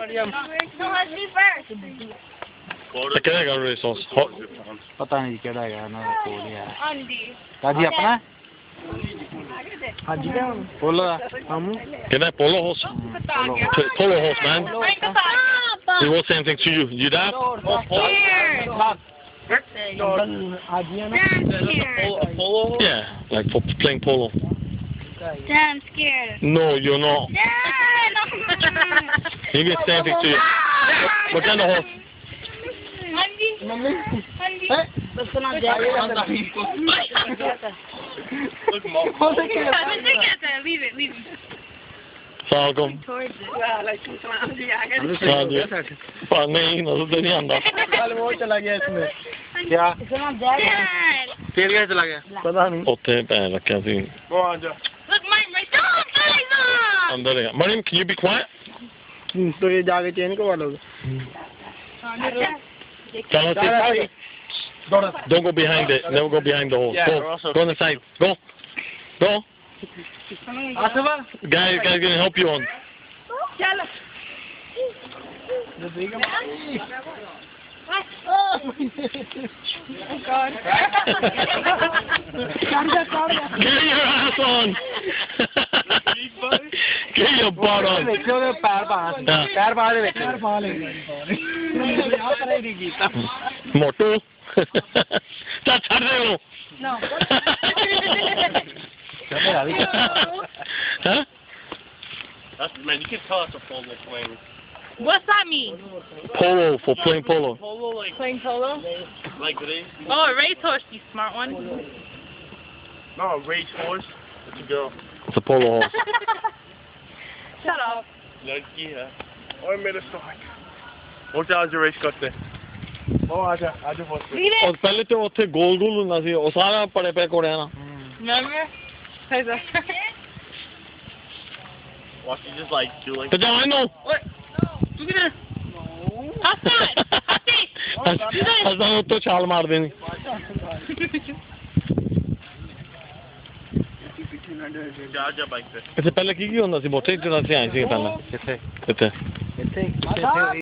let's be first. ਕਿਹੜਾ ਹੈਗਾ race horse ਪਤਾ ਨਹੀਂ ਕਿਹੜਾ ਹੈਗਾ ਇਹਨਾਂ ਦਾ ਕੋਲ ਹੀ ਹੈ Andy. ਕਾਜੀ ਆਪਣਾ Andy. ਪੋਲੋ ਦਾ ਕਿਹੜਾ polo horse polo horse man Papa. he was saying things to you that Polo? yeah like for playing polo Dad, I'm scared. no you're not Dad! he was saying things to you what kind of horse Andy. Andy. that's not Jack. Look, Mom. Leave it. Falcon Towards it. पर नहीं नजर तो नहीं आंदा कल वो चला गया इसमें क्या Dad. फिर क्या चला गया पता नहीं ਉੱਥੇ ਪੈਰ ਰੱਖਿਆ ਸੀ वो आ जा Look, my dog, Liza! अंदर है Mariam can you be quiet तो ये जाके चेन को वालोगे चलो don't go behind it never go behind the horse go on the side go guys gonna help you on Chalo. Oh God. get your ass on get your butt on पैर पा ले मोटू चल छड़ दे वो No. huh That's, man, you can tell it's a polo playing. What's that mean? polo for playing polo Polo, like Playing polo? race. Oh, a racehorse, you smart one. No, a race horse. It's a girl. it's a polo horse Shut up. Lड़की है. और मेरे stock. वो क्या आज race करते? वो आज horse. Leave और it. पहले तो ਉੱਥੇ ਗੋਲ ਗੋਲ ਹੁੰਦਾ ਸੀ ਉਹ ਸਾਰਾ ਪੜੇ ਪੈ ਕੋੜਿਆ ਨਾ Remember? Watch you just like do like. ਤੇ ਜਾ ਇਹਨੂੰ What? Look at this. Hassan! ਹਸਾਂ ਉੱਤੋਂ ਛਾਲ ਮਾਰ ਦੇਣੀ जा बाइक पे. ਇੱਥੇ ਪਹਿਲੇ ਕੀ ਹੁੰਦਾ ਸੀ ਮੋਟੇ ਜਿਹੜਾ ਸੀ ਆਏ ਸੀ ਪਹਿਲਾਂ किथे ਇੱਥੇ किथे